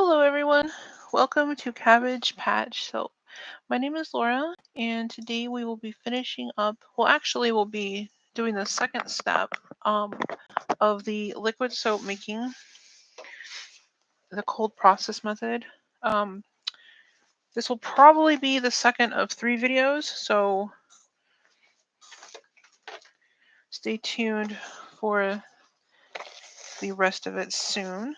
Hello, everyone. Welcome to Cabbage Patch Soap. My name is Laura, and today we will be finishing up. Well, actually, we'll be doing the second step of the liquid soap making, the cold process method. Um, this will probably be the second of 3 videos, so stay tuned for the rest of it soon.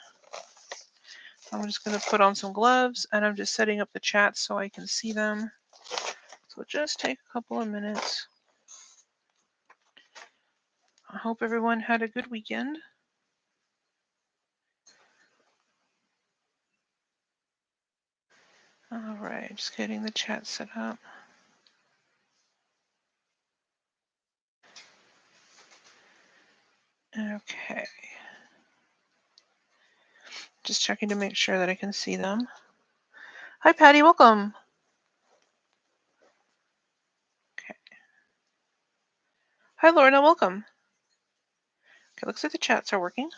I'm just going to put on some gloves, and I'm just setting up the chat so I can see them. So just take a couple of minutes. I hope everyone had a good weekend. All right, just getting the chat set up. Okay. Just checking to make sure that I can see them. Hi, Patty, welcome. Okay. Hi, Lorna, welcome. Okay, looks like the chats are working.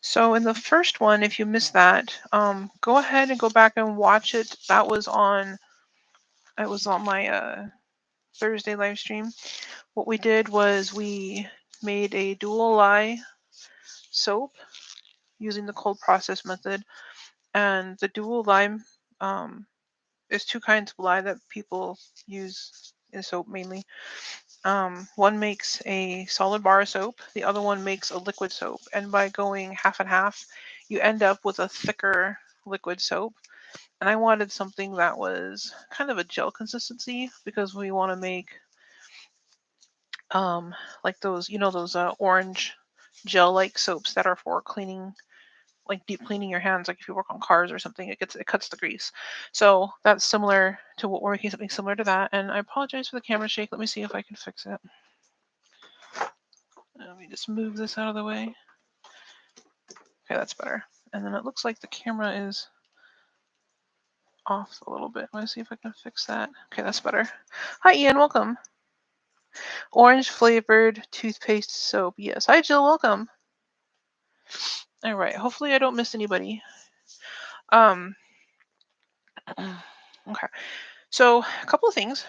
So in the first one, if you missed that, go ahead and go back and watch it. It was on my Thursday live stream. What we did was we made a dual lye soap using the cold process method, and the dual lye there's 2 kinds of lye that people use in soap mainly. One makes a solid bar soap, the other one makes a liquid soap. And by going half and half, you end up with a thicker liquid soap. And I wanted something that was kind of a gel consistency because we want to make like those, those orange gel-like soaps that are for cleaning, like deep cleaning your hands, like if you work on cars or something, it cuts the grease. So that's similar to what we're making, something similar to that. And I apologize for the camera shake. Let me see if I can fix it. Let me just move this out of the way. Okay, that's better. And then it looks like the camera is off a little bit. Let me see if I can fix that. Okay, that's better. Hi, Ian. Welcome. Orange flavored toothpaste soap. Yes. Hi, Jill. Welcome. All right. Hopefully I don't miss anybody. Okay. So a couple of things.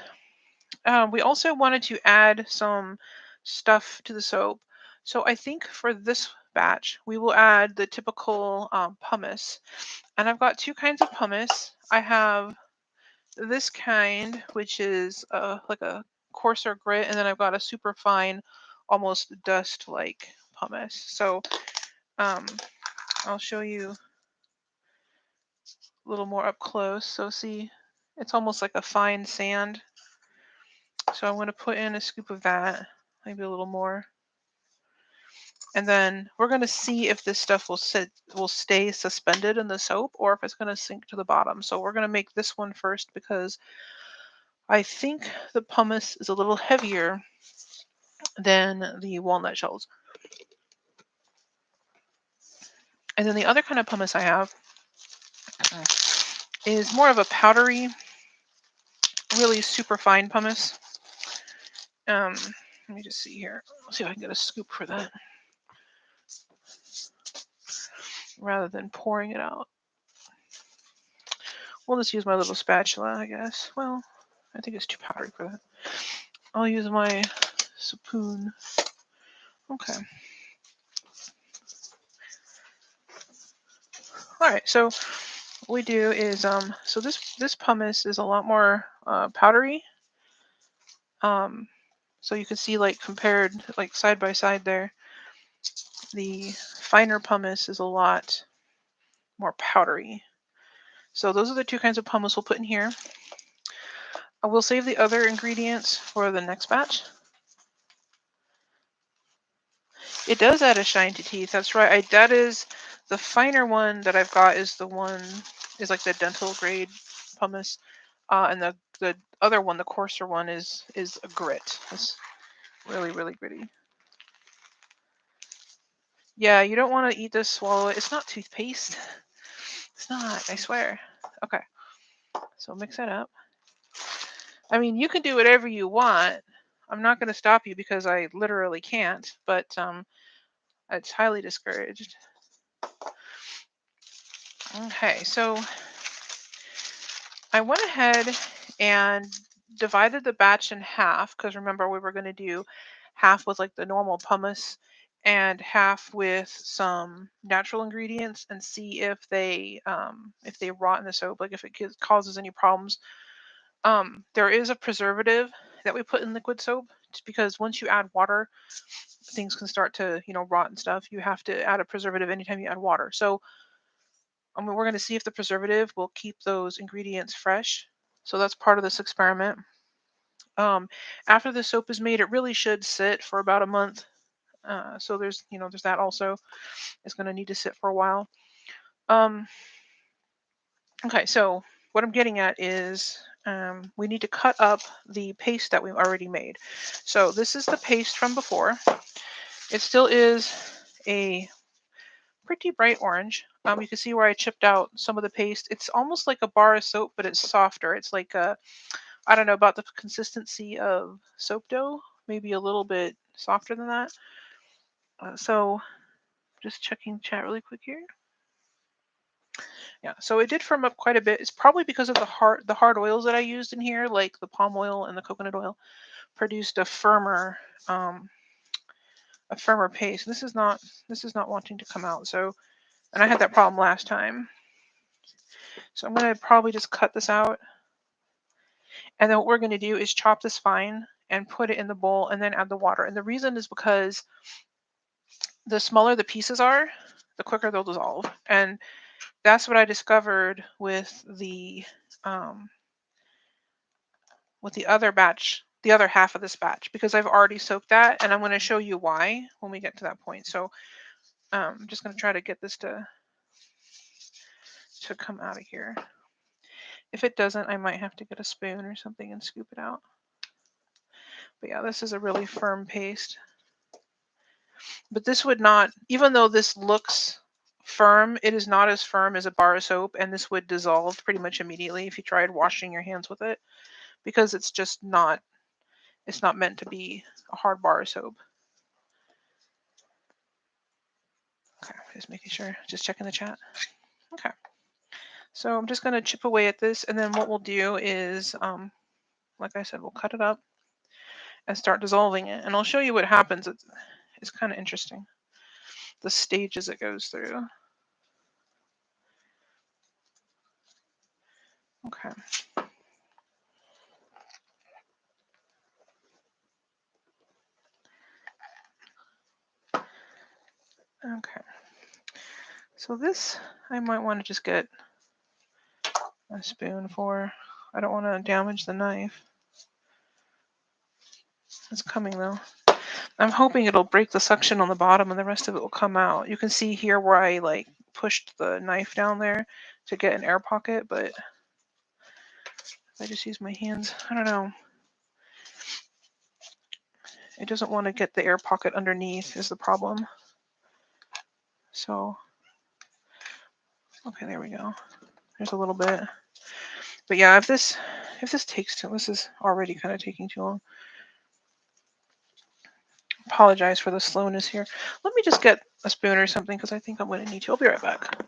We also wanted to add some stuff to the soap. So I think for this batch, we will add the typical pumice. And I've got 2 kinds of pumice. I have this kind, which is like a coarser grit, and then I've got a super fine, almost dust-like pumice. So I'll show you a little more up close. So see, it's almost like a fine sand. So I'm going to put in a scoop of that, maybe a little more. And then we're going to see if this stuff will stay suspended in the soap or if it's going to sink to the bottom. So we're going to make this one first because I think the pumice is a little heavier than the walnut shells. And then the other kind of pumice I have is more of a powdery, really super fine pumice. Let me just see here. Let's see if I can get a scoop for that rather than pouring it out. We'll just use my little spatula, I guess. Well, I think it's too powdery for that. I'll use my spoon. Okay. All right. So what we do is so this pumice is a lot more powdery. So you can see, like, compared, like, side by side there, the finer pumice is a lot more powdery. So those are the 2 kinds of pumice we'll put in here. I will save the other ingredients for the next batch. It does add a shine to teeth. That's right. That is the finer one that I've got is like the dental grade pumice, and the other one, the coarser one, is a grit. It's really, really gritty. Yeah, you don't want to eat this, swallow it. It's not toothpaste. It's not, I swear. Okay, so mix it up. I mean, you can do whatever you want. I'm not going to stop you because I literally can't, but it's highly discouraged. Okay, so I went ahead and divided the batch in half because remember we were going to do half with like the normal pumice and half with some natural ingredients and see if they rot in the soap, like if it causes any problems. There is a preservative that we put in liquid soap because once you add water, things can start to rot and stuff. You have to add a preservative anytime you add water. So we're going to see if the preservative will keep those ingredients fresh. So that's part of this experiment. After the soap is made, it really should sit for about a month. So there's that also. It's going to need to sit for a while. Um, okay, so what I'm getting at is we need to cut up the paste that we already made. So this is the paste from before. It still is a pretty bright orange. You can see where I chipped out some of the paste. It's almost like a bar of soap, but it's softer. It's like I don't know, about the consistency of soap dough, maybe a little bit softer than that. So just checking chat really quick here. Yeah, so it did firm up quite a bit. It's probably because of the hard oils that I used in here, like the palm oil and the coconut oil, produced um, a firmer paste. This is not wanting to come out. So, and I had that problem last time. So I'm gonna probably just cut this out, and then what we're gonna do is chop this fine and put it in the bowl, and then add the water. And the reason is because the smaller the pieces are, the quicker they'll dissolve. And that's what I discovered um, with the other batch, the other half of this batch, because I've already soaked that, and I'm going to show you why when we get to that point. So I'm just going to try to get this to come out of here. If it doesn't, I might have to get a spoon or something and scoop it out. But yeah, this is a really firm paste. But this would not, even though this looks firm, it is not as firm as a bar of soap, and this would dissolve pretty much immediately if you tried washing your hands with it, because it's just not, it's not meant to be a hard bar of soap. Okay, just making sure, just checking the chat. Okay, so I'm just going to chip away at this, and then what we'll do is, like I said, we'll cut it up and start dissolving it, and I'll show you what happens. It's kind of interesting, the stages it goes through. Okay. Okay. So this, I might want to just get a spoon for. I don't want to damage the knife. It's coming though. I'm hoping it'll break the suction on the bottom and the rest of it will come out. You can see here where I like pushed the knife down there to get an air pocket, but if I just use my hands, I don't know. It doesn't want to get the air pocket underneath is the problem. So, okay, there we go. There's a little bit. But yeah, if this takes too, this is already kind of taking too long. Apologize for the slowness here. Let me just get a spoon or something because I think I'm going to need to. I'll be right back.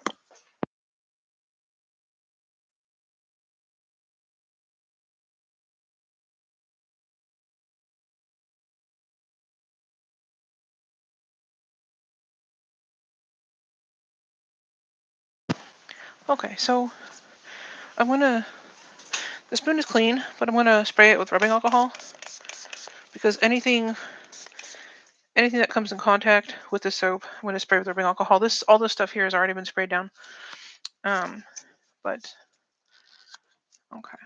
Okay, so the spoon is clean, but I'm going to spray it with rubbing alcohol because anything that comes in contact with the soap, I'm going to spray with rubbing alcohol. All this stuff here has already been sprayed down. But okay,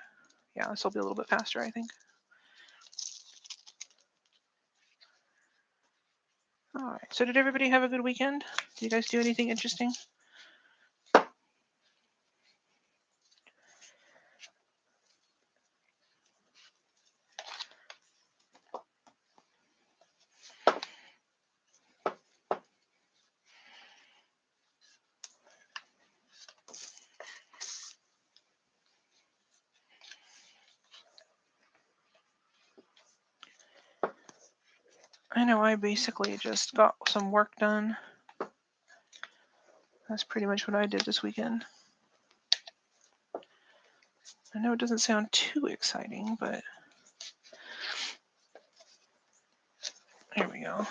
yeah, this will be a little bit faster, I think. All right. So did everybody have a good weekend? Did you guys do anything interesting? I know I basically just got some work done. That's pretty much what I did this weekend. I know it doesn't sound too exciting, but here we go.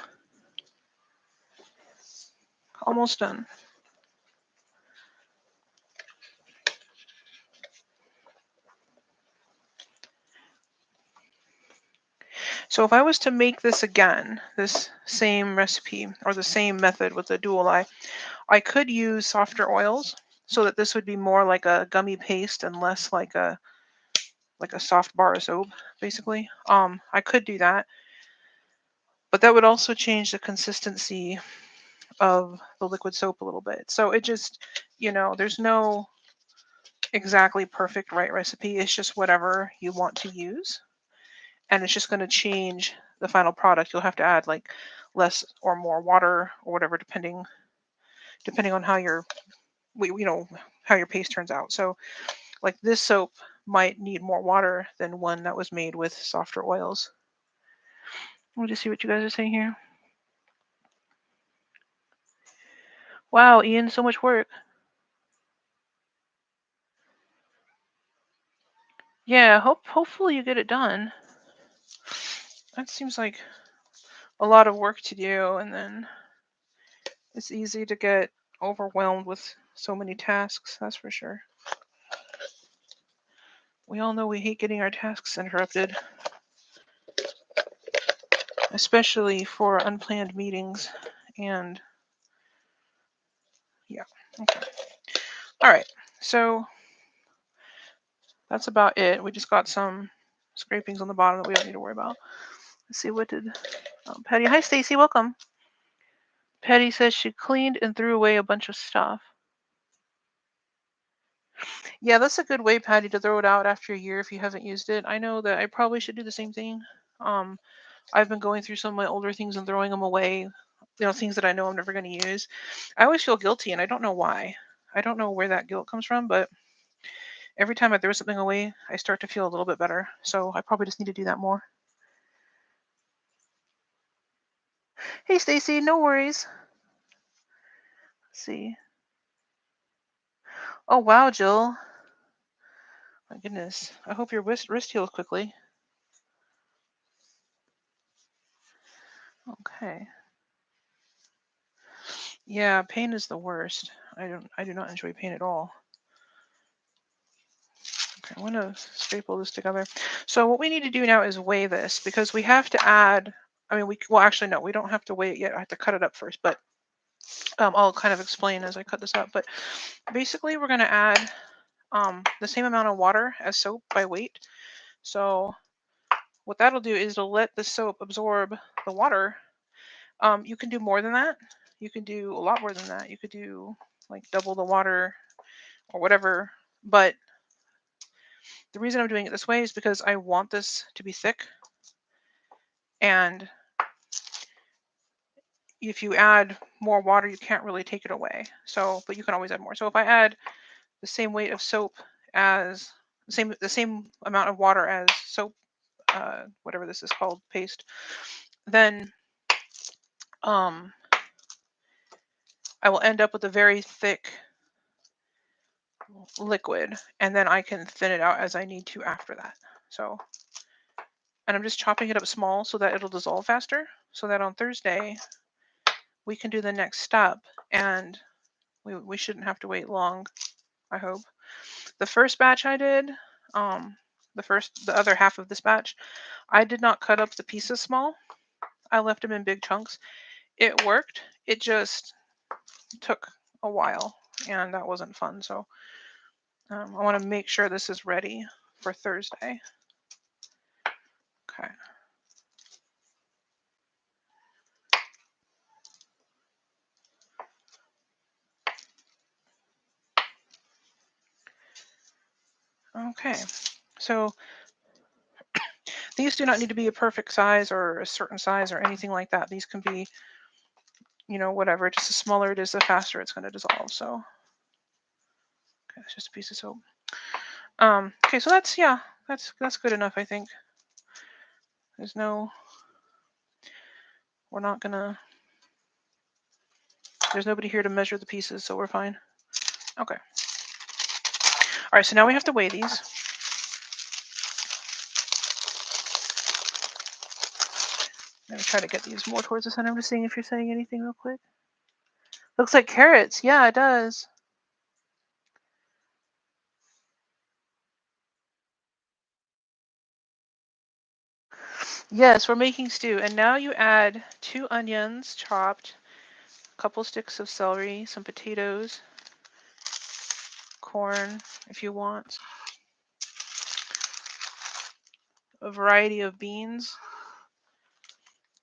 Almost done. So if I was to make this again, this same recipe or the same method with the dual eye, I could use softer oils so that this would be more like a gummy paste and less like a soft bar of soap, basically. I could do that, but that would also change the consistency of the liquid soap a little bit. So it just, there's no exactly perfect right recipe. It's just whatever you want to use, and it's just going to change the final product. You'll have to add like less or more water or whatever, depending on how how your paste turns out. So like this soap might need more water than one that was made with softer oils. We'll just see what you guys are saying here. Wow, Ian, so much work. Yeah, hopefully you get it done. That seems like a lot of work to do, and then it's easy to get overwhelmed with so many tasks, that's for sure. We all know we hate getting our tasks interrupted, especially for unplanned meetings. And yeah, okay. All right, so that's about it. We just got some scrapings on the bottom that we don't need to worry about. Let's see, what did Patty? Hi, Stacy, welcome. Patty says she cleaned and threw away a bunch of stuff. Yeah, that's a good way, Patty, to throw it out after a year if you haven't used it. I know that I probably should do the same thing. I've been going through some of my older things and throwing them away, things that I know I'm never going to use. I always feel guilty, and I don't know why. I don't know where that guilt comes from, but every time I throw something away, I start to feel a little bit better. So I probably just need to do that more. Hey, Stacy, no worries. Let's see. Oh, wow, Jill. My goodness. I hope your wrist heals quickly. Okay. Yeah, pain is the worst. I do not enjoy pain at all. Okay, I'm gonna staple this together. So what we need to do now is weigh this, because we have to add, well, actually, no, we don't have to weigh it yet. I have to cut it up first, but I'll kind of explain as I cut this up. But basically, we're gonna add the same amount of water as soap by weight. So what that'll do is it'll let the soap absorb the water. You can do more than that. You can do a lot more than that. You could do like double the water or whatever. But the reason I'm doing it this way is because I want this to be thick. And if you add more water, you can't really take it away. So, but you can always add more. So if I add the same weight of soap as the same amount of water as soap, whatever this is called, paste, then I will end up with a very thick liquid, and then I can thin it out as I need to after that. So, and I'm just chopping it up small so that it'll dissolve faster, so that on Thursday we can do the next step, and we shouldn't have to wait long, I hope. The first batch I did, the other half of this batch, I did not cut up the pieces small. I left them in big chunks. It worked. It just took a while, and that wasn't fun. So I want to make sure this is ready for Thursday. Okay. Okay. So these do not need to be a perfect size or a certain size or anything like that. These can be, whatever. Just the smaller it is, the faster it's going to dissolve. So, okay, it's just a piece of soap. Okay, so that's good enough, I think. There's no we're not gonna, there's nobody here to measure the pieces, so we're fine. Okay. All right, so now we have to weigh these. I'm gonna try to get these more towards the center. I'm just seeing if you're saying anything real quick. Looks like carrots. Yeah, it does. Yes, we're making stew. And now you add 2 onions chopped, a couple sticks of celery, some potatoes, corn if you want, a variety of beans,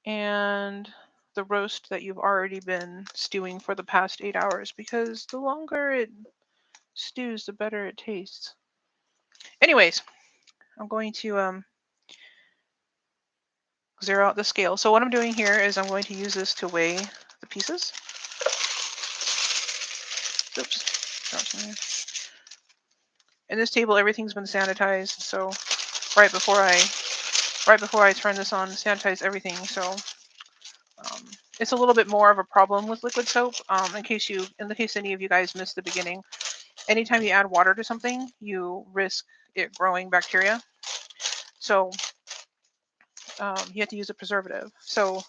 and the roast that you've already been stewing for the past 8 hours, because the longer it stews, the better it tastes. Anyways, I'm going to zero out the scale. So what I'm doing here is I'm going to use this to weigh the pieces. Oops. In this table, everything's been sanitized. So right before I turn this on, sanitize everything. So it's a little bit more of a problem with liquid soap. In the case any of you guys missed the beginning, anytime you add water to something, you risk it growing bacteria. So you have to use a preservative. So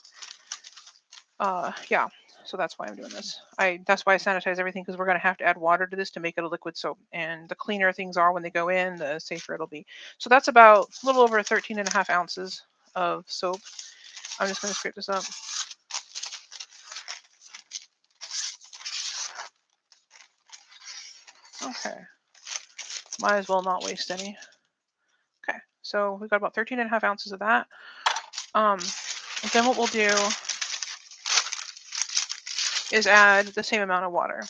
yeah, so that's why I'm doing this. That's why I sanitize everything, because we're going to have to add water to this to make it a liquid soap. And the cleaner things are when they go in, the safer it'll be. So that's about a little over 13.5 ounces of soap. I'm just going to scrape this up. Okay. Might as well not waste any. Okay, so we've got about 13.5 ounces of that. And then what we'll do is add the same amount of water.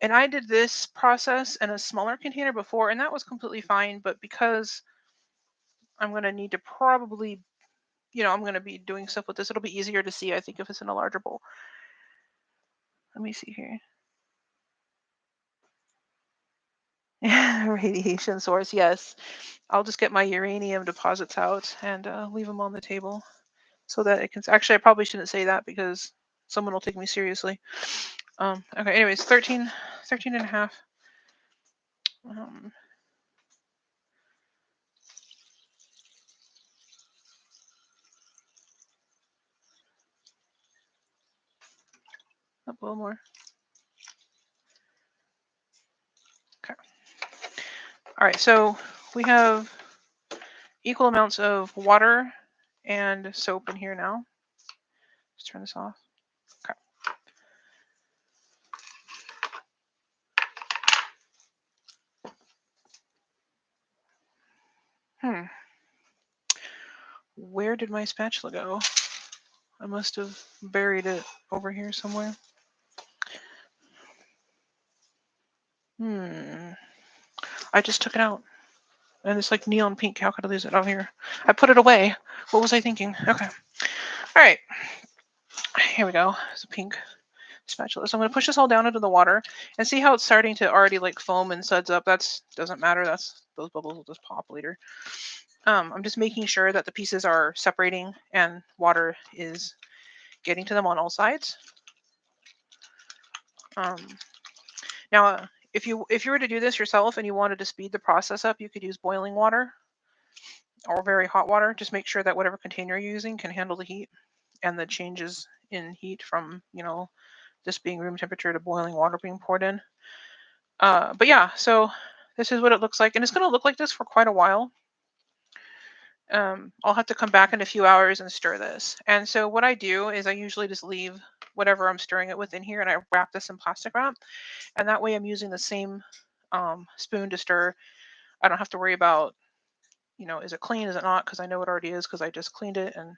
And I did this process in a smaller container before, and that was completely fine. But because I'm going to need to probably, I'm going to be doing stuff with this, it'll be easier to see, I think, if it's in a larger bowl. Let me see here. Radiation source, yes. I'll just get my uranium deposits out and leave them on the table so that it can. Actually, I probably shouldn't say that because someone will take me seriously. Okay, anyways, 13 and a half. Up a little more. Okay. All right, so we have equal amounts of water and soap in here now. Let's turn this off. Okay. Where did my spatula go? I must have buried it over here somewhere. I just took it out. And it's like neon pink. How could I lose it out here? I put it away. What was I thinking? Okay. All right. Here we go. It's a pink spatula. So I'm going to push this all down into the water and see how it's starting to already like foam and suds up. That doesn't matter. Those bubbles will just pop later. I'm just making sure that the pieces are separating and water is getting to them on all sides. Now, if you were to do this yourself and you wanted to speed the process up, you could use boiling water or very hot water. Just make sure that whatever container you're using can handle the heat and the changes in heat from, this being room temperature to boiling water being poured in. But yeah, so this is what it looks like. And it's going to look like this for quite a while. I'll have to come back in a few hours and stir this. And so what I do is I usually just leave whatever I'm stirring it with in here and I wrap this in plastic wrap. And that way I'm using the same spoon to stir. I don't have to worry about, is it clean, is it not? Because I know it already is because I just cleaned it. And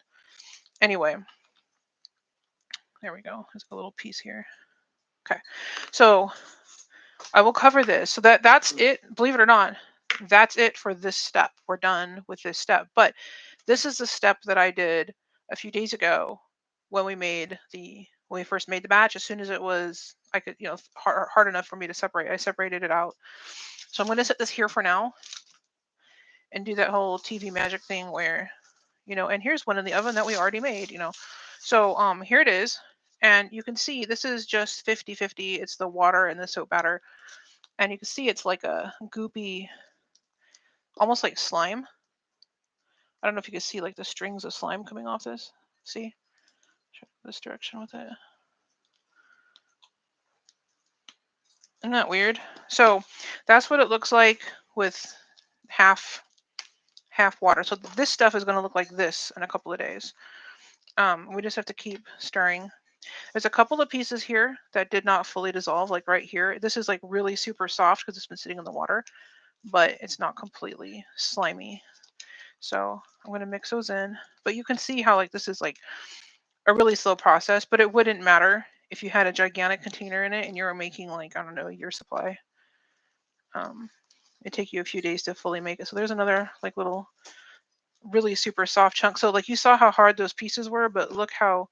anyway, there we go. There's a little piece here. Okay, so I will cover this. So that's it. Believe it or not, that's it for this step. We're done with this step. But this is the step that I did a few days ago when we first made the batch. As soon as it was, I could, hard enough for me to separate, I separated it out. So I'm going to set this here for now and do that whole TV magic thing where, and here's one in the oven that we already made. So here it is. And you can see this is just 50-50. It's the water and the soap batter. And you can see it's like a goopy, almost like slime. I don't know if you can see like the strings of slime coming off this. See? This direction with it. Isn't that weird? So that's what it looks like with half water. So this stuff is going to look like this in a couple of days. We just have to keep stirring. There's a couple of pieces here that did not fully dissolve, like right here. This is like really super soft because it's been sitting in the water, but it's not completely slimy. So I'm going to mix those in. But you can see how like this is like a really slow process, but it wouldn't matter if you had a gigantic container in it and you were making like, I don't know, a year supply. It'd take you a few days to fully make it. So there's another like little really super soft chunk. So like you saw how hard those pieces were, but look how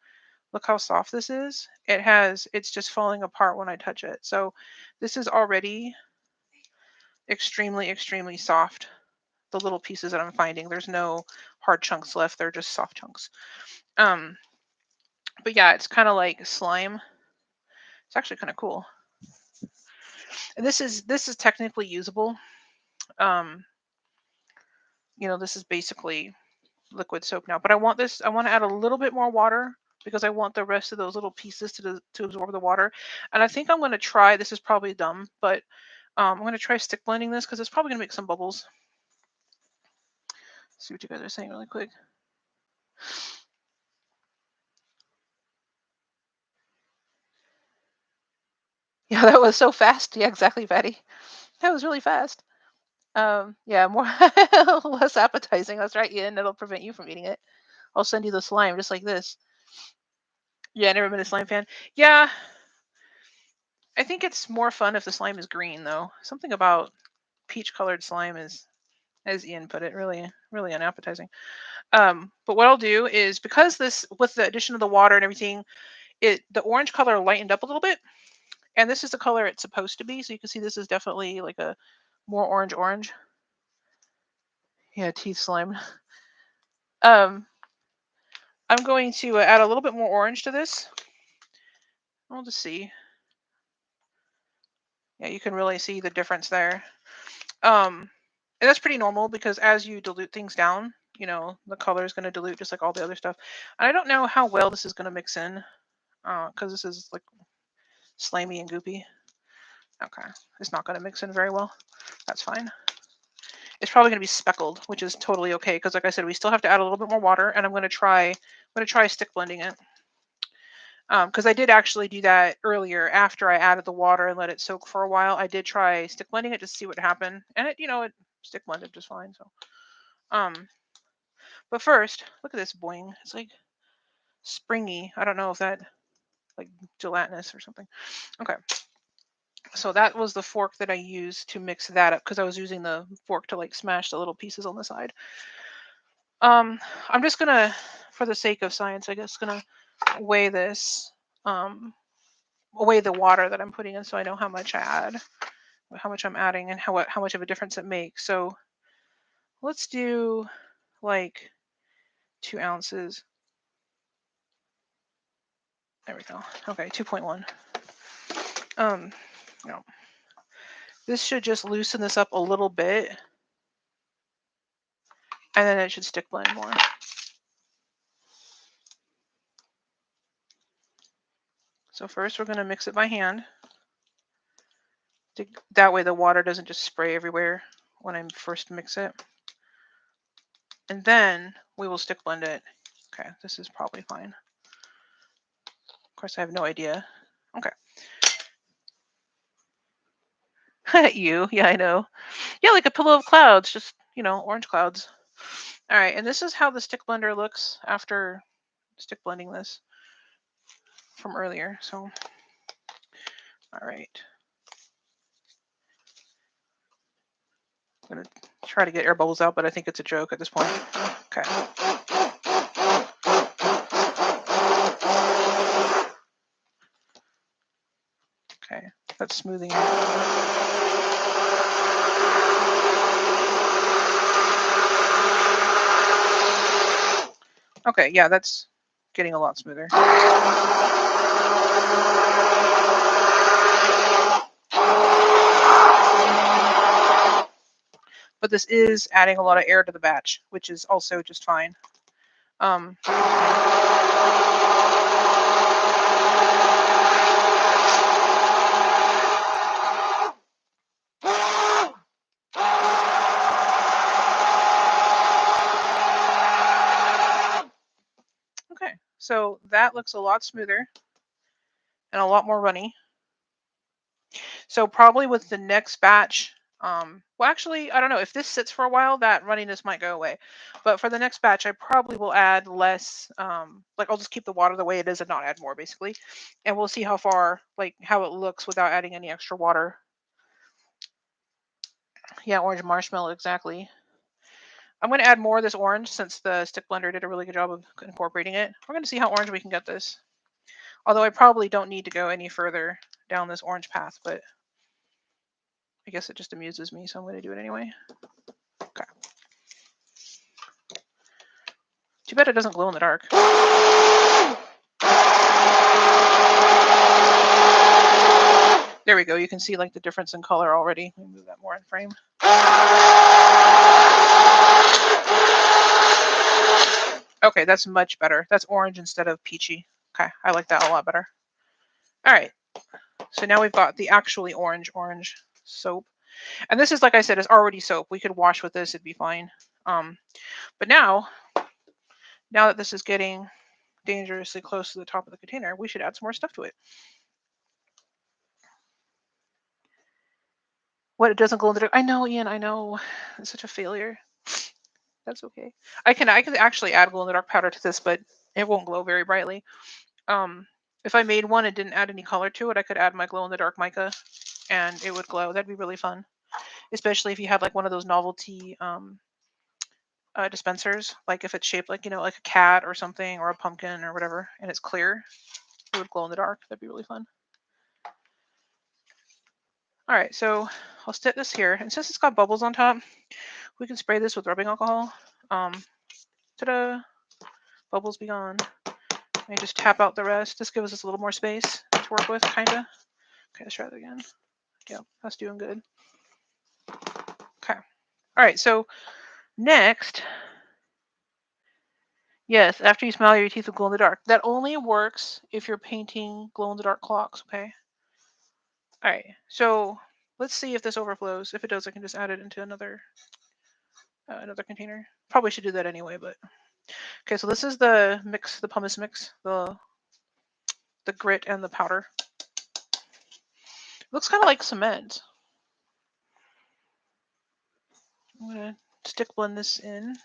soft this is. It's just falling apart when I touch it. So this is already extremely, extremely soft. The little pieces that I'm finding, there's no hard chunks left. They're just soft chunks. But yeah, it's kind of like slime. It's actually kind of cool. And this is technically usable. This is basically liquid soap now, but I want to add a little bit more water because I want the rest of those little pieces to absorb the water. And I think I'm going to try, this is probably dumb, but I'm going to try stick blending this because it's probably going to make some bubbles. See what you guys are saying really quick. Yeah, that was so fast. Yeah, exactly, Patty. That was really fast. Yeah, more less appetizing. That's right, Ian. It'll prevent you from eating it. I'll send you the slime just like this. Yeah, never been a slime fan. Yeah, I think it's more fun if the slime is green, though. Something about peach-colored slime is, as Ian put it, really, really unappetizing. But what I'll do is, because this, with the addition of the water and everything, the orange color lightened up a little bit, and this is the color it's supposed to be. So you can see this is definitely like a more orange. Yeah, teeth slime. I'm going to add a little bit more orange to this. We'll just see. Yeah, you can really see the difference there. And that's pretty normal because as you dilute things down, the color is going to dilute just like all the other stuff. And I don't know how well this is going to mix in because this is like slimy and goopy. Okay, it's not going to mix in very well. That's fine. It's probably going to be speckled, which is totally okay because, like I said, we still have to add a little bit more water, and I'm going to try stick blending it. Because I did actually do that earlier after I added the water and let it soak for a while. I did try stick blending it just to see what happened, and it stick blended just fine. So, but first, look at this boing. It's like springy. I don't know if that like gelatinous or something. Okay. So that was the fork that I used to mix that up because I was using the fork to like smash the little pieces on the side. I'm just gonna, for the sake of science, I guess, gonna weigh this, weigh the water that I'm putting in so I know how much how much I'm adding, and how much of a difference it makes. So let's do like 2 ounces. There we go. Okay, 2.1. No. This should just loosen this up a little bit, and then it should stick blend more. So first we're going to mix it by hand. That way the water doesn't just spray everywhere when I first mix it. And then we will stick blend it. Okay, this is probably fine. Of course, I have no idea. Okay. Yeah, I know. Yeah, like a pillow of clouds, just, orange clouds. All right, and this is how the stick blender looks after stick blending this from earlier. So, all right. I'm going to try to get air bubbles out, but I think it's a joke at this point. Okay. Okay, that's smoothing out. Okay, yeah, that's getting a lot smoother. But this is adding a lot of air to the batch, which is also just fine. Okay, so that looks a lot smoother and a lot more runny. So probably with the next batch, well, actually, I don't know if this sits for a while, that runniness might go away. But for the next batch, I probably will add less. Like I'll just keep the water the way it is and not add more, basically. And we'll see how far, like how it looks without adding any extra water. Yeah, orange marshmallow, exactly. I'm going to add more of this orange since the stick blender did a really good job of incorporating it. We're going to see how orange we can get this. Although I probably don't need to go any further down this orange path, but I guess it just amuses me, so I'm going to do it anyway. Okay. Too bad it doesn't glow in the dark. There we go. You can see like the difference in color already. Let me move that more in frame. Okay, that's much better. That's orange instead of peachy. Okay, I like that a lot better. All right. So now we've got the actually orange soap. And this is, like I said, is already soap. We could wash with this, it'd be fine. But now that this is getting dangerously close to the top of the container, we should add some more stuff to it. What, it doesn't glow in the dark? I know, Ian, I know. It's such a failure. That's okay. I can actually add glow in the dark powder to this, but it won't glow very brightly. If I made one and didn't add any color to it, I could add my glow in the dark mica and it would glow. That'd be really fun. Especially if you had like one of those novelty dispensers, like if it's shaped like, like a cat or something or a pumpkin or whatever, and it's clear, it would glow in the dark. That'd be really fun. All right, so I'll stick this here, and since it's got bubbles on top, we can spray this with rubbing alcohol. Ta-da! Bubbles be gone. And just tap out the rest. This gives us a little more space to work with, kinda. Okay, let's try that again. Yep, that's doing good. Okay. All right, so next, yes, after you smile, your teeth will glow in the dark. That only works if you're painting glow in the dark clocks, okay? All right, so let's see if this overflows. If it does, I can just add it into another container. Probably should do that anyway, but okay. So this is the mix, the pumice mix, the grit and the powder. It looks kind of like cement. I'm gonna stick blend this in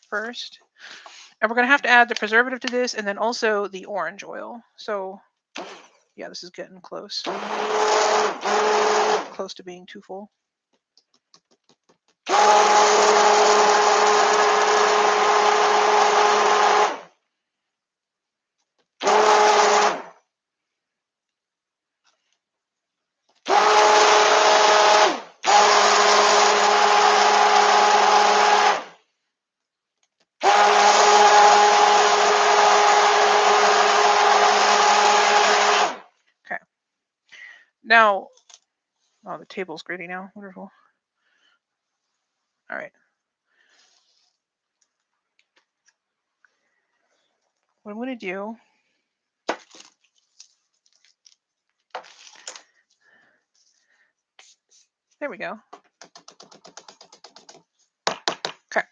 first, and we're gonna have to add the preservative to this, and then also the orange oil. So yeah, this is getting close to being too full. Okay. Now, oh, the table's gritty now. Wonderful. All right. What I'm going to do, there we go. Okay.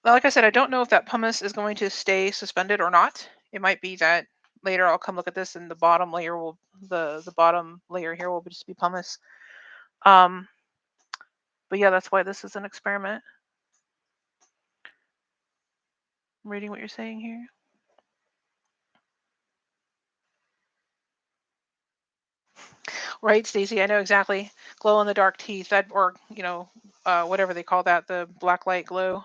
Well, like I said, I don't know if that pumice is going to stay suspended or not. It might be that later I'll come look at this and the bottom layer will, the bottom layer here will just be pumice. But yeah, that's why this is an experiment. I'm reading what you're saying here. Right, Stacy, I know exactly. Glow in the dark teeth, that, or whatever they call that, the black light glow,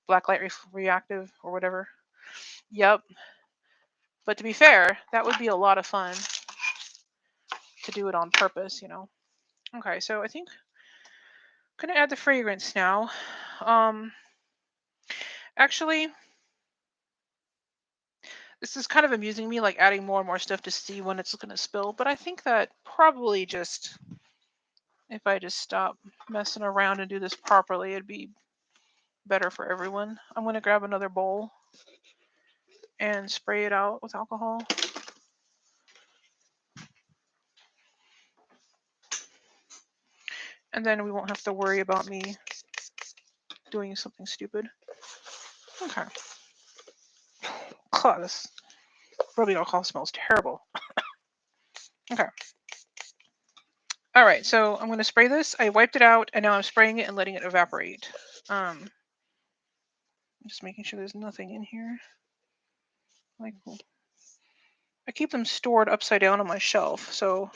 black light reactive or whatever. Yep. But to be fair, that would be a lot of fun to do it on purpose, Okay, so I think I'm gonna add the fragrance now. Actually, This is kind of amusing me, like adding more and more stuff to see when it's going to spill. But I think that probably just, if I just stop messing around and do this properly, it'd be better for everyone. I'm going to grab another bowl and spray it out with alcohol. And then we won't have to worry about me doing something stupid. Okay. God, this rubbing alcohol smells terrible. Okay. All right, so I'm going to spray this. I wiped it out, and now I'm spraying it and letting it evaporate. I'm just making sure there's nothing in here. Like, I keep them stored upside down on my shelf, so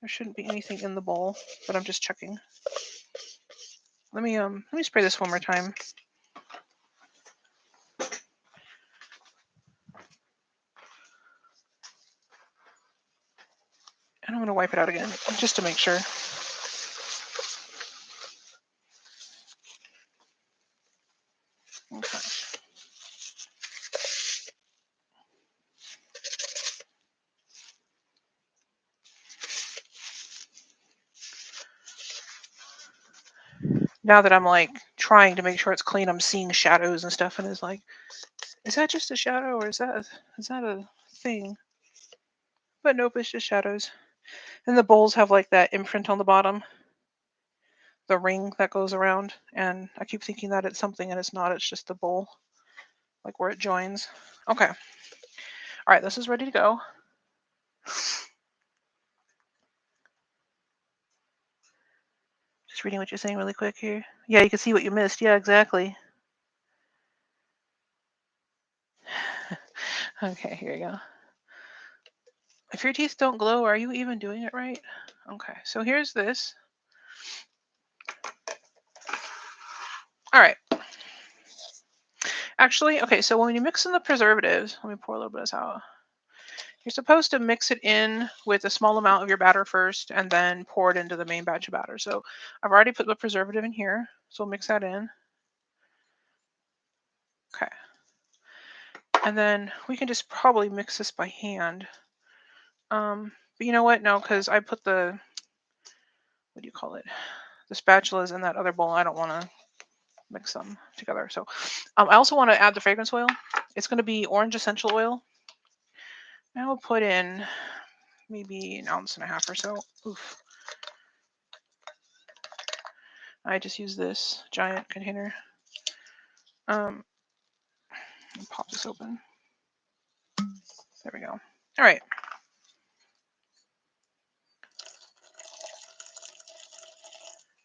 there shouldn't be anything in the bowl, but I'm just checking. Let me spray this one more time. And I'm going to wipe it out again, just to make sure. Okay. Now that I'm like trying to make sure it's clean, I'm seeing shadows and stuff, and it's like, is that just a shadow or is that a thing? But nope, it's just shadows. And the bowls have like that imprint on the bottom, the ring that goes around, and I keep thinking that it's something and it's not. It's just the bowl, like where it joins. Okay. All right, this is ready to go. Just reading what you're saying really quick here. Yeah, you can see what you missed. Yeah, exactly. Okay, here you go. If your teeth don't glow, are you even doing it right? Okay, so here's this. All right. Actually, okay, so when you mix in the preservatives, let me pour a little bit of this out. You're supposed to mix it in with a small amount of your batter first and then pour it into the main batch of batter. So I've already put the preservative in here, so we'll mix that in. Okay. And then we can just probably mix this by hand. But you know what? No, because I put the, what do you call it? The spatulas in that other bowl. I don't want to mix them together. So I also want to add the fragrance oil. It's going to be orange essential oil. And we'll put in maybe 1.5 ounces or so. Oof. I just use this giant container. Pop this open. There we go. All right.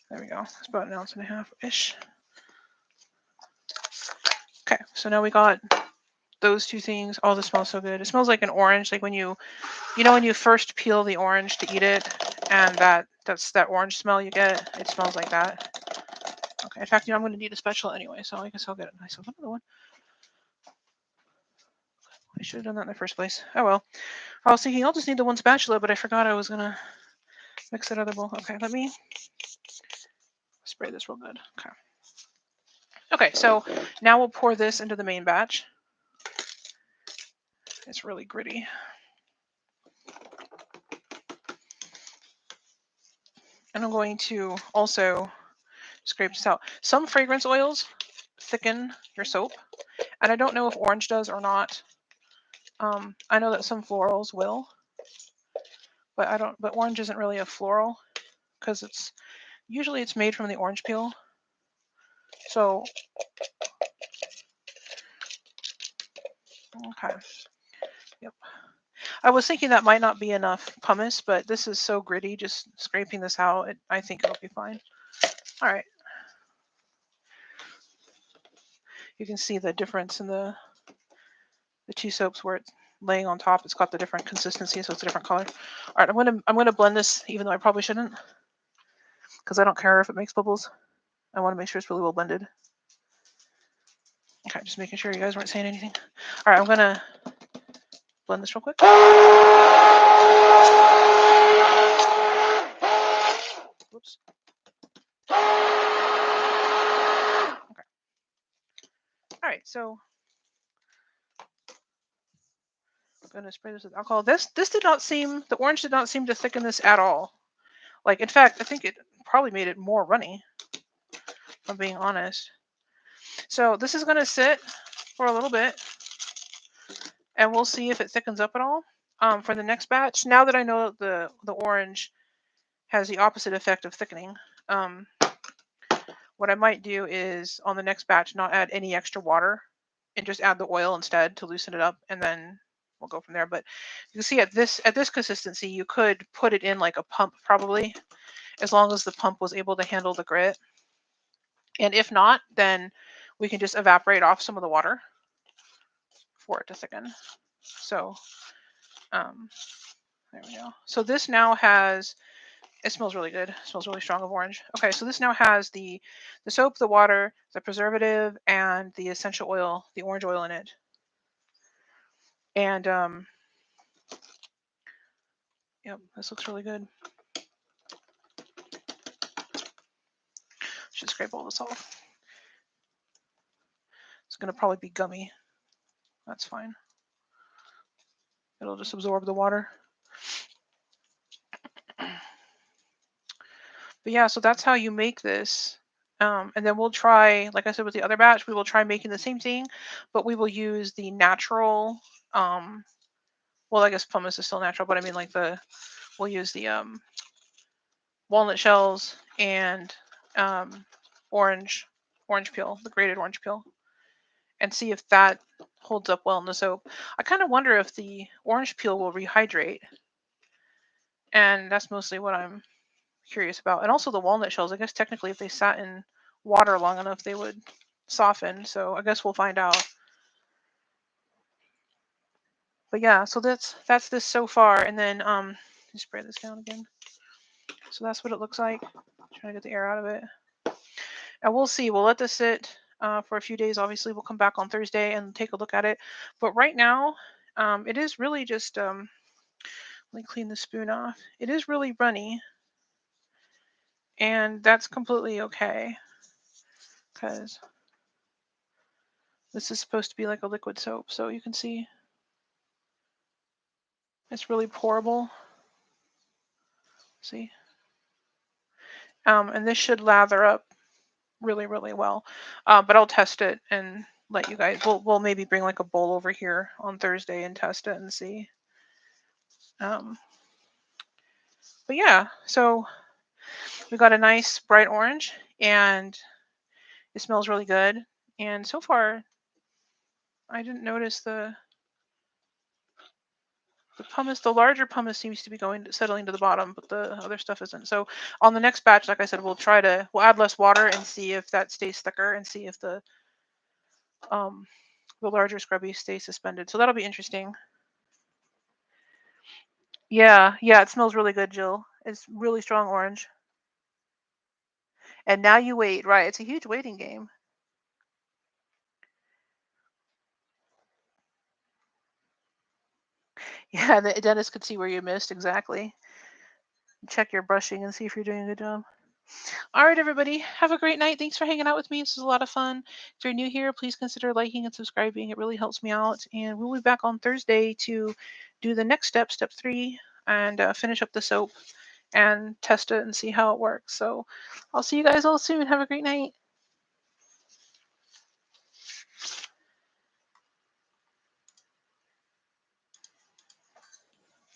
There we go. It's about 1.5 ounces-ish. Okay, so now we got those two things. Oh, this smells so good. It smells like an orange, like when when you first peel the orange to eat it, and that's that orange smell you get. It smells like that. Okay, in fact, I'm going to need a spatula anyway, so I guess I'll get myself another one. I should have done that in the first place. Oh well. I was thinking I'll just need the one spatula, but I forgot I was going to mix that other bowl. Okay, let me spray this real good. Okay. Okay, so now we'll pour this into the main batch. It's really gritty. And I'm going to also scrape this out. Some fragrance oils thicken your soap, and I don't know if orange does or not. I know that some florals will, but I don't. But orange isn't really a floral because it's made from the orange peel. So okay, yep. I was thinking that might not be enough pumice, but this is so gritty. Just scraping this out, I think it'll be fine. All right. You can see the difference in the two soaps where it's laying on top. It's got the different consistency, so it's a different color. All right, I'm gonna blend this, even though I probably shouldn't, because I don't care if it makes bubbles. I want to make sure it's really well blended. Okay, just making sure you guys weren't saying anything. All right, I'm gonna blend this real quick. Whoops. Okay. All right, so gonna spray this with alcohol. This did not seem, the orange did not seem to thicken this at all. Like, in fact, I think it probably made it more runny, if I'm being honest. So this is gonna sit for a little bit, and we'll see if it thickens up at all. For the next batch, now that I know the orange has the opposite effect of thickening, what I might do is on the next batch not add any extra water and just add the oil instead to loosen it up, and then we'll go from there. But you can see at this consistency, you could put it in like a pump probably, as long as the pump was able to handle the grit. And if not, then we can just evaporate off some of the water for it to thicken. So there we go. So this now has, it smells really good. It smells really strong of orange. Okay, so this now has the soap, the water, the preservative, and the essential oil, the orange oil in it. And yep, this looks really good. Should scrape all this off. It's gonna probably be gummy. That's fine. It'll just absorb the water. But yeah, so that's how you make this. And then we'll try, like I said, with the other batch, we will try making the same thing, but we will use the natural, well, I guess pumice is still natural, but I mean like we'll use the walnut shells and orange peel, the grated orange peel, and see if that holds up well in the soap. I kind of wonder if the orange peel will rehydrate, and that's mostly what I'm curious about. And also the walnut shells, I guess technically if they sat in water long enough they would soften, so I guess we'll find out. But yeah, so that's this so far. And then just spray this down again. So that's what it looks like. Trying to get the air out of it. And we'll see. We'll let this sit for a few days. Obviously, we'll come back on Thursday and take a look at it. But right now, it is really just, let me clean the spoon off. It is really runny. And that's completely okay, because this is supposed to be like a liquid soap. So you can see it's really pourable. See? And this should lather up really, really well. But I'll test it and let you guys, we'll maybe bring like a bowl over here on Thursday and test it and see. But yeah, so we got a nice bright orange and it smells really good. And so far, I didn't notice the pumice. The larger pumice seems to be settling to the bottom, but the other stuff isn't. So on the next batch, like I said, we'll add less water and see if that stays thicker, and see if the larger scrubby stays suspended. So that'll be interesting. Yeah, it smells really good, Jill. It's really strong orange. And now you wait, right? It's a huge waiting game. Yeah, the dentist could see where you missed, exactly. Check your brushing and see if you're doing a good job. All right, everybody, have a great night. Thanks for hanging out with me. This was a lot of fun. If you're new here, please consider liking and subscribing. It really helps me out. And we'll be back on Thursday to do the next step, step 3, and finish up the soap and test it and see how it works. So I'll see you guys all soon. Have a great night.